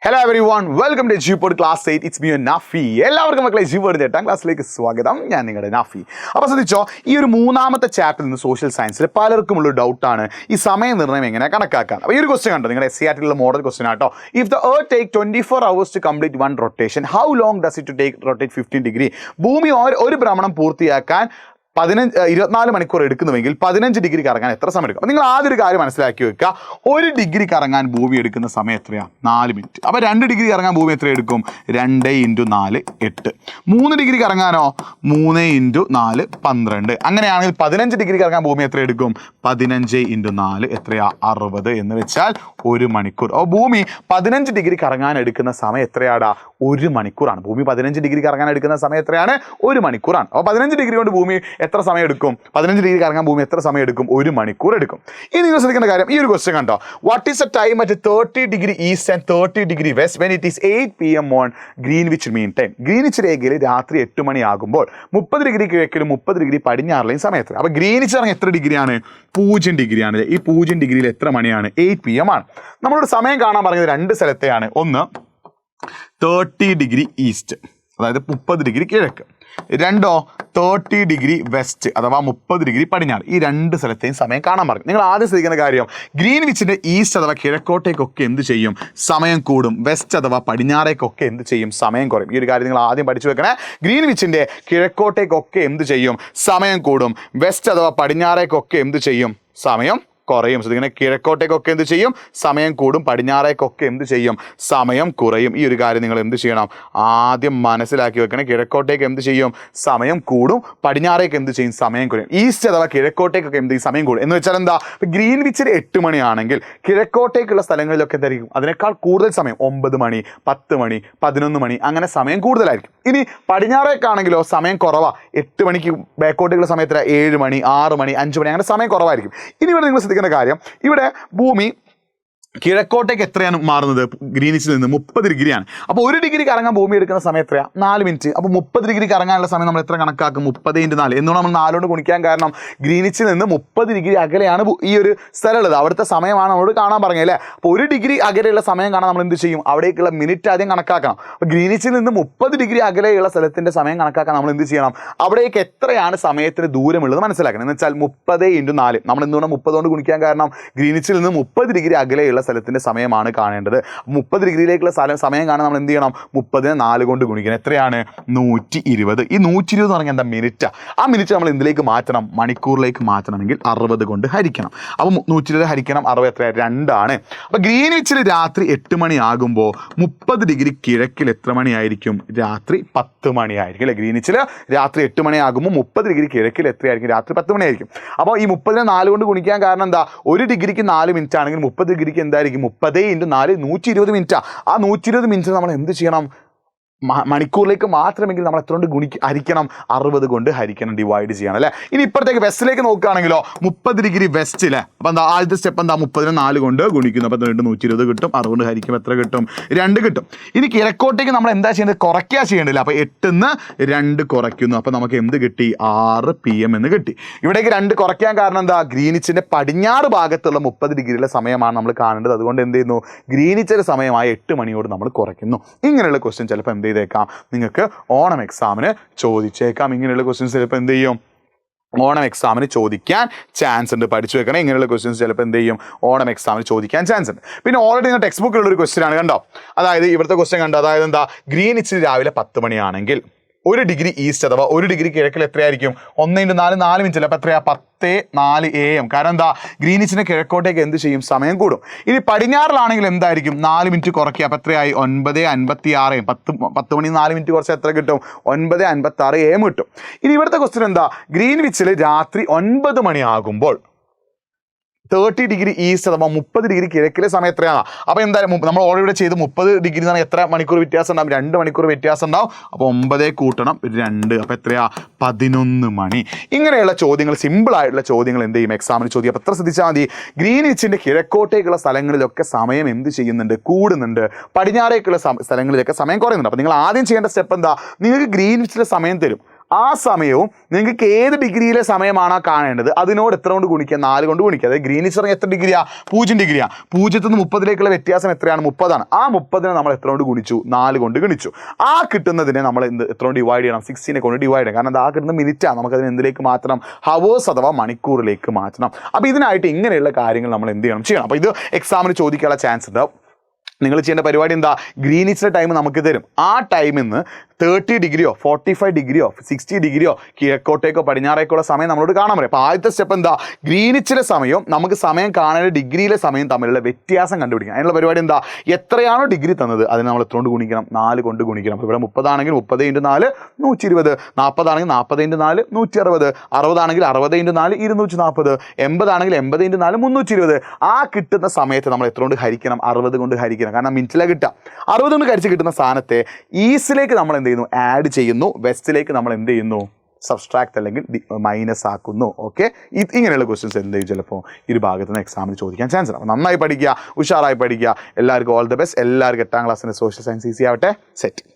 Hello everyone, welcome to ജിപോഡ് class 8. It's me Nafi. എല്ലാവർക്കും മക്കളെ ജിപോഡിൻ്റെ 8ാം ക്ലാസ്സിലേക്ക് സ്വാഗതം. ഞാൻ നിങ്ങളുടെ നാഫി. അപ്പോൾ ശ്രദ്ധിച്ചോ, ഈ ഒരു മൂന്നാമത്തെ ചാപ്റ്ററിൽ നിന്ന് സോഷ്യൽ സയൻസിൽ പലർക്കുമുള്ള ഡൗട്ടാണ് ഈ സമയനിർണ്ണയം എങ്ങനെ കണക്കാക്കാൻ. അപ്പോൾ ഈ ഒരു ക്വസ്റ്റ്യൻ കണ്ടോ, നിങ്ങളുടെ SCRT മോഡൽ ക്വസ്റ്റ്യൻ ആട്ടോ. If the earth take 24 hours to complete one rotation, how long does it to take rotate 15 degree? ഭൂമി ഒരു ഭ്രമണം പൂർത്തിയാക്കാൻ 24 മണിക്കൂർ എടുക്കുന്നുവെങ്കിൽ 15 ഡിഗ്രി കറങ്ങാൻ എത്ര സമയം എടുക്കും? നിങ്ങൾ ആദ്യം ഒരു കാര്യം മനസ്സിലാക്കി വെക്കുക. 1 ഡിഗ്രി കറങ്ങാൻ ഭൂമി എടുക്കുന്ന സമയം എത്രയാണ്? 4 മിനിറ്റ്. അപ്പോൾ 2 ഡിഗ്രി കറങ്ങാൻ ഭൂമി എത്ര എടുക്കും? 2 × 4 8. 3 ഡിഗ്രി കറങ്ങാനോ? 3 × 4 12. അങ്ങനെയാണെങ്കിൽ 15 ഡിഗ്രി കറങ്ങാൻ ഭൂമി എത്ര എടുക്കും? 15 × 4 എത്രയാ? 60 എന്ന് വെച്ചാൽ 1 മണിക്കൂർ. അപ്പോൾ ഭൂമി 15 ഡിഗ്രി കറങ്ങാൻ എടുക്കുന്ന സമയം എത്രയാടാ? 1 മണിക്കൂറാണ്. ഭൂമി 15 ഡിഗ്രി കറങ്ങാൻ എടുക്കുന്ന സമയം എത്രയാണ്? 1 മണിക്കൂറാണ്. അപ്പോൾ 15 ഡിഗ്രി കൊണ്ട് ഭൂമി എത്ര സമയം എടുക്കും? 15 ഡിഗ്രി കറങ്ങാൻ ഭൂമി എത്ര സമയം എടുക്കും? 1 മണിക്കൂർ എടുക്കും. ഇനി നിങ്ങൾ ശ്രദ്ധിക്കേണ്ട കാര്യം, ഈ ഒരു ക്വസ്റ്റ്യൻ കണ്ടോ, what is the time at 30 degree east and 30 degree west when it is 8 PM on Greenwich mean time? Greenwich രേഖയിൽ രാത്രി 8 മണിയാകുമ്പോൾ 30 ഡിഗ്രി കിഴക്കിലും 30 ഡിഗ്രി പടിഞ്ഞാറിലെയും സമയത്ത്. അപ്പോൾ ഗ്രീൻവിച്ച് ഇറങ്ങി എത്ര ഡിഗ്രിയാണ്? 0 ഡിഗ്രിയാണ്. ഈ 0 ഡിഗ്രിയിൽ എത്ര മണിയാണ്? 8 PM ആണ്. നമ്മളോട് സമയം കാണാൻ പറഞ്ഞത് 2 സ്ഥലത്തെയാണ്. ഒന്ന് 30 ഡിഗ്രി ഈസ്റ്റ്, അതായത് 30 ഡിഗ്രി കിഴക്ക്. 2 30 ഡിഗ്രി വെസ്റ്റ്, അഥവാ 30 ഡിഗ്രി പടിഞ്ഞാറ്. ഈ 2 സ്ഥലത്തെയും സമയം കാണാൻ പറയും. നിങ്ങൾ ആദ്യം ശ്രദ്ധിക്കുന്ന കാര്യം, ഗ്രീൻവിച്ചിൻ്റെ ഈസ്റ്റ് അഥവാ കിഴക്കോട്ടേക്കൊക്കെ എന്ത് ചെയ്യും? സമയം കൂടും. വെസ്റ്റ് അഥവാ പടിഞ്ഞാറേക്കൊക്കെ എന്ത് ചെയ്യും? സമയം കുറയും. ഈ ഒരു കാര്യം നിങ്ങൾ ആദ്യം പഠിച്ചു വെക്കണേ. ഗ്രീൻവിച്ചിൻ്റെ കിഴക്കോട്ടേക്കൊക്കെ എന്ത് ചെയ്യും? സമയം കൂടും. വെസ്റ്റ് അഥവാ പടിഞ്ഞാറേക്കൊക്കെ എന്ത് ചെയ്യും? സമയം കുറയും. ഇങ്ങനെ കിഴക്കോട്ടേക്കൊക്കെ എന്ത് ചെയ്യും? സമയം കൂടും. പടിഞ്ഞാറേക്കൊക്കെ എന്ത് ചെയ്യും? സമയം കുറയും. ഈ ഒരു കാര്യം നിങ്ങൾ എന്ത് ചെയ്യണം? ആദ്യം മനസ്സിലാക്കി വെക്കണം. കിഴക്കോട്ടേക്ക് എന്ത് ചെയ്യും? സമയം കൂടും. പടിഞ്ഞാറേക്ക് എന്ത് ചെയ്യും? സമയം കുറയും. ഈസ്റ്റ് അഥവാ കിഴക്കോട്ടേക്കൊക്കെ എന്ത് ചെയ്യും? സമയം കൂടും. എന്ന് വെച്ചാൽ എന്താ? ഗ്രീൻവിച്ചിൽ 8 മണിയാണെങ്കിൽ കിഴക്കോട്ടേക്കുള്ള സ്ഥലങ്ങളിലൊക്കെ എന്തായിരിക്കും? അതിനേക്കാൾ കൂടുതൽ സമയം 9 മണി, 10 മണി, 11 മണി, അങ്ങനെ സമയം കൂടുതലായിരിക്കും. ഇനി പടിഞ്ഞാറേക്കാണെങ്കിലോ സമയം കുറവാ. 8 മണിക്ക് ബാക്കോട്ടേക്കുള്ള സമയത്ത് 7 മണി, 6 മണി, 5 മണി, അങ്ങനെ സമയം കുറവായിരിക്കും. ഇനി ഇവിടെ നിങ്ങൾ ശ്രദ്ധിക്കേണ്ട കാര്യം, ഇവിടെ ഭൂമി കിഴക്കോട്ടേക്ക് എത്രയാണ് മാറുന്നത്? ഗ്രീനിച്ചിൽ നിന്ന് 30 ഡിഗ്രിയാണ്. അപ്പോൾ 1 ഡിഗ്രി കറങ്ങാൻ ഭൂമി എടുക്കുന്ന സമയം എത്രയാണ്? 4 മിനിറ്റ്. അപ്പോൾ 30 ഡിഗ്രി കറങ്ങാനുള്ള സമയം നമ്മൾ എത്ര കണക്കാക്കും? 30 × 4. എന്തുകൊണ്ട് നമ്മൾ 4 കൊണ്ട് ഗുണിക്കാൻ കാരണം, ഗ്രീനിച്ചിൽ നിന്ന് 30 ഡിഗ്രി അകലെയാണ് ഈ ഒരു സ്ഥലം ഉള്ളത്. അവിടുത്തെ സമയമാണ് നമ്മളോട് കാണാൻ പറഞ്ഞത് അല്ലേ? അപ്പോൾ 1 ഡിഗ്രി അകലെയുള്ള സമയം കാണാൻ നമ്മൾ എന്ത് ചെയ്യും? അവിടേക്കുള്ള മിനിറ്റ് ആദ്യം കണക്കാക്കണം. അപ്പോൾ ഗ്രീനിച്ചിൽ നിന്ന് 30 ഡിഗ്രി അകലെയുള്ള സ്ഥലത്തിൻ്റെ സമയം കണക്കാക്കാൻ നമ്മൾ എന്ത് ചെയ്യണം? അവിടേക്ക് എത്രയാണ് സമയത്തിന് ദൂരമുള്ളത് മനസ്സിലാക്കണം. എന്ന് വെച്ചാൽ 30 × 4. നമ്മൾ എന്തുകൊണ്ട് 30 കൊണ്ട് ഗുണിക്കാൻ കാരണം, ഗ്രീനിച്ചിൽ നിന്ന് 30 ഡിഗ്രി അകലെയുള്ള സ്ഥലത്തിന്റെ സമയമാണ് കാണേണ്ടത്. 30 ഡിഗ്രിയിലേക്കുള്ള സമയം കാണാൻ നമ്മൾ എന്ത് ചെയ്യണം? 30നെ 4 കൊണ്ട് ഗുണിക്കണം. എത്രയാണ്? 120. ഈ 120 എന്ന് പറഞ്ഞാൽ എന്താ? മിനിറ്റ്. ആ മിനിറ്റ് നമ്മൾ എന്തിലേക്ക് മാറ്റണം? മണിക്കൂറിലേക്ക് മാറ്റണമെങ്കിൽ 60 കൊണ്ട് ഹരിക്കണം. അപ്പോൾ 120 ഹരിക്കണം 60 എത്രയാണ്? 2 ആണ്. അപ്പോൾ ഗ്രീൻവിച്ചിൽ രാത്രി 8 മണിയാകുമ്പോൾ 30 ഡിഗ്രി കിഴക്കിൽ എത്ര മണിയായിരിക്കും? രാത്രി 10 മണിയായിരിക്കും അല്ലേ? ഗ്രീൻവിച്ചിൽ രാത്രി 8 മണിയാകുമ്പോൾ 30 ഡിഗ്രി കിഴക്കിൽ എത്രയായിരിക്കും? രാത്രി 10 മണിയായിരിക്കും. അപ്പോൾ ഈ 30നെ 4 കൊണ്ട് ഗുണിക്കാൻ കാരണം എന്താ? 1 ഡിഗ്രിക്ക് 4 മിനിറ്റ് ആണെങ്കിൽ 30 ഡിഗ്രിക്ക് എന്തായിരിക്കും? 30 × 4 120 മിനിറ്റാണ്. ആ 120 മിനിറ്റ് നമ്മൾ എന്ത് ചെയ്യണം? മണിക്കൂറിലേക്ക് മാത്രമെങ്കിൽ നമ്മൾ എത്ര കൊണ്ട് ഹരിക്കണം? 60 കൊണ്ട് ഹരിക്കണം, ഡിവൈഡ് ചെയ്യണം അല്ലേ? ഇനി ഇപ്പോഴത്തേക്ക് വെസ്റ്റിലേക്ക് നോക്കുകയാണെങ്കിലോ 30 ഡിഗ്രി വെസ്റ്റിലെ, അപ്പോൾ എന്താ ആദ്യത്തെ സ്റ്റെപ്പ് എന്താ? 30നെ 4 കൊണ്ട് ഗുണിക്കുന്നു. അപ്പോൾ 120 കിട്ടും. 60 കൊണ്ട് ഹരിക്കും എത്ര കിട്ടും? 2 കിട്ടും. ഇനി കിഴക്കോട്ടേക്ക് നമ്മൾ എന്താ ചെയ്യേണ്ടത്? കുറയ്ക്കുക ചെയ്യേണ്ടതില്ല. അപ്പോൾ 8ന്ന് 2 കുറയ്ക്കുന്നു. അപ്പോൾ നമുക്ക് എന്ത് കിട്ടി? 6 PM എന്ന് കിട്ടി. ഇവിടേക്ക് 2 കുറയ്ക്കാൻ കാരണം എന്താ? ഗ്രീനിച്ചിൻ്റെ പടിഞ്ഞാറ് ഭാഗത്തുള്ള 30 ഡിഗ്രിയിലെ സമയമാണ് നമ്മൾ കാണേണ്ടത്. അതുകൊണ്ട് എന്ത് ചെയ്യുന്നു? ഗ്രീനിച്ചിൻ്റെ സമയമായ 8 മണിയോട് നമ്മൾ കുറയ്ക്കുന്നു. ഇങ്ങനെയുള്ള ക്വസ്റ്റ്യൻ ചിലപ്പോൾ എന്ത് ചെയ്തേക്കാം? നിങ്ങൾക്ക് ഓണം എക്സാമിന് ചോദിച്ചേക്കാം. ഇങ്ങനെയുള്ള ക്വസ്റ്റ്യൻസ് ചിലപ്പോൾ എന്ത് ചെയ്യും? ഓണം എക്സാമിന് ചോദിക്കാൻ ചാൻസ് ഉണ്ട്. പഠിച്ചു വെക്കണം. ഇങ്ങനെയുള്ള ക്വസ്റ്റ്യൻസ് ചിലപ്പോൾ എന്ത് ചെയ്യും? ഓണം എക്സാമിന് ചോദിക്കാൻ ചാൻസ് ഉണ്ട്. പിന്നെ ഓൾറെഡി നിങ്ങൾ ടെക്സ്റ്റ് ബുക്കിലുള്ള ഒരു ക്വസ്റ്റ്യൻ ആണ് കണ്ടോ. അതായത് ഇവിടുത്തെ ക്വസ്റ്റ്യൻ കണ്ടോ. അതായത് എന്താ? ഗ്രീനിച്ചിൽ രാവിലെ 10 മണിയാണെങ്കിൽ 1 ഡിഗ്രി ഈസ്റ്റ് അഥവാ 1 ഡിഗ്രി കിഴക്കിൽ എത്രയായിരിക്കും? 1 × 4 4 മിനിറ്റ്. അപ്പോൾ എത്രയാ? 10:04 AM. കാരണം എന്താ? ഗ്രീനിച്ചിന് കിഴക്കോട്ടേക്ക് എന്ത് ചെയ്യും? സമയം കൂടും. ഇനി പടിഞ്ഞാറിലാണെങ്കിൽ എന്തായിരിക്കും? 4 മിനിറ്റ് കുറയ്ക്കുക. അപ്പോൾ എത്രയായി? 9:56 AM. 10 മണി 4 മിനിറ്റ് കുറച്ച് എത്ര കിട്ടും? 9:56 AM കിട്ടും. ഇനി ഇവിടുത്തെ ക്വസ്റ്റ്യൻ എന്താ? ഗ്രീൻവിച്ചിൽ രാത്രി 9 മണിയാകുമ്പോൾ 30 ഡിഗ്രി ഈസ്റ്റ് അഥവാ 30 ഡിഗ്രി കിഴക്കിലെ സമയം എത്രയാണ്? അപ്പോൾ എന്തായാലും നമ്മൾ ഓൾറെഡി ചെയ്ത് 30 ഡിഗ്രി എന്ന് പറഞ്ഞാൽ എത്ര മണിക്കൂർ വ്യത്യാസം ഉണ്ടാവും? 2 മണിക്കൂർ വ്യത്യാസം ഉണ്ടാവും. അപ്പോൾ 9 കൂട്ടണം 2. അപ്പോൾ എത്രയാ? 11 മണി. ഇങ്ങനെയുള്ള ചോദ്യങ്ങൾ, സിമ്പിളായിട്ടുള്ള ചോദ്യങ്ങൾ എന്ത് ചെയ്യും? എക്സാമിന് ചോദ്യം. അപ്പോൾ എത്ര ശ്രദ്ധിച്ചാൽ മതി? ഗ്രീൻവിച്ചിൻ്റെ കിഴക്കോട്ടേക്കുള്ള സ്ഥലങ്ങളിലൊക്കെ സമയം എന്ത് ചെയ്യുന്നുണ്ട്? കൂടുന്നുണ്ട്. പടിഞ്ഞാറേക്കുള്ള സ്ഥലങ്ങളിലൊക്കെ സമയം കുറയുന്നുണ്ട്. അപ്പോൾ നിങ്ങൾ ആദ്യം ചെയ്യേണ്ട സ്റ്റെപ്പ് എന്താ? നിങ്ങൾക്ക് ഗ്രീൻവിച്ചിലെ സമയം തരും. ആ സമയവും നിങ്ങൾക്ക് ഏത് ഡിഗ്രിയിലെ സമയമാണോ കാണേണ്ടത് അതിനോട് എത്ര കൊണ്ട് ഗുണിക്കുക? 4 കൊണ്ട് ഗുണിക്കുക. അതായത് ഗ്രീനിഷ് പറഞ്ഞാൽ എത്ര ഡിഗ്രിയാണ്? 0 ഡിഗ്രിയാണ്. 0 നിന്ന് 30 വ്യത്യാസം എത്രയാണ്? 30 ആ 30 നമ്മൾ എത്ര കൊണ്ട് ഗുണിച്ചു? 4 കൊണ്ട് ഗുണിച്ചു. ആ കിട്ടുന്നതിനെ നമ്മൾ എത്ര കൊണ്ട് ഡിവൈഡ് ചെയ്യണം? 16 കൊണ്ട് ഡിവൈഡ് ചെയ്യണം. കാരണം അത് ആ കിട്ടുന്ന മിനിറ്റാണ്. നമുക്കതിന് എന്തിലേക്ക് മാറ്റണം? ഹവേഴ്സ് അഥവാ മണിക്കൂറിലേക്ക് മാറ്റണം. അപ്പോൾ ഇതിനായിട്ട് ഇങ്ങനെയുള്ള കാര്യങ്ങൾ നമ്മൾ എന്ത് ചെയ്യണം? അപ്പോൾ ഇത് എക്സാമിന് ചോദിക്കാനുള്ള ചാൻസ് ഉണ്ട്. നിങ്ങൾ ചെയ്യേണ്ട പരിപാടി എന്താ? ഗ്രീനിച്ചിൻ്റെ ടൈം നമുക്ക് തരും. ആ ടൈമിൽ നിന്ന് 30 ഡിഗ്രിയോ 45 ഡിഗ്രിയോ 60 ഡിഗ്രിയോ കിഴക്കോട്ടേക്കോ പടിഞ്ഞാറേക്കോ സമയം നമ്മളോട് കാണാൻ പറയും. അപ്പോൾ ആദ്യത്തെ സ്റ്റെപ്പ് എന്താ? ഗ്രീനിച്ചിലെ സമയവും നമുക്ക് സമയം കാണേണ്ട ഡിഗ്രിയിലെ സമയം തമ്മിലുള്ള വ്യത്യാസം കണ്ടുപിടിക്കണം. അതിനുള്ള പരിപാടി എന്താ? എത്രയാണോ ഡിഗ്രി തന്നത് അതിന് നമ്മൾ എത്ര കൊണ്ട് ഗുണിക്കണം? 4 കൊണ്ട് ഗുണിക്കണം. അപ്പോൾ ഇവിടെ 30 ആണെങ്കിൽ 30 × 4 120, 40 ആണെങ്കിൽ 40 × 4 160, 60 ആണെങ്കിൽ 60 × 4 240, 80 ആണെങ്കിൽ 80 × 4 320. ആ കിട്ടുന്ന സമയത്ത് നമ്മൾ എത്ര കൊണ്ട് ഹരിക്കണം? 60 കൊണ്ട് ഹരിക്കണം. കാരണം മിനിറ്റിലാണ് കിട്ടുക. 60 കൊണ്ട് ഹരിച്ച് കിട്ടുന്ന സ്ഥാനത്തെ ഈസ്റ്റിലേക്ക് നമ്മൾ എന്ത് ചെയ്യുന്നു? ആഡ് ചെയ്യുന്നു. വെസ്റ്റിലേക്ക് നമ്മൾ എന്ത് ചെയ്യുന്നു? സബ്സ്ട്രാക്ട് അല്ലെങ്കിൽ മൈനസ് ആക്കുന്നു. ഓക്കെ, ഇങ്ങനെയുള്ള ക്വസ്റ്റ്യൻസ് എന്ത് ചെയ്യും? ചിലപ്പോൾ ഈ ഒരു ഭാഗത്ത് നിന്ന് എക്സാമിന് ചോദിക്കാൻ ചാൻസ് ഉണ്ട്. അപ്പോൾ നന്നായി പഠിക്കുക, ഉഷാറായി പഠിക്കുക. എല്ലാവർക്കും ഓൾ ദ ബെസ്റ്റ്. എല്ലാവർക്കും 8ാം ക്ലാസ്സിൻ്റെ സോഷ്യൽ സയൻസ് ഈസി ആവട്ടെ. സെറ്റ്.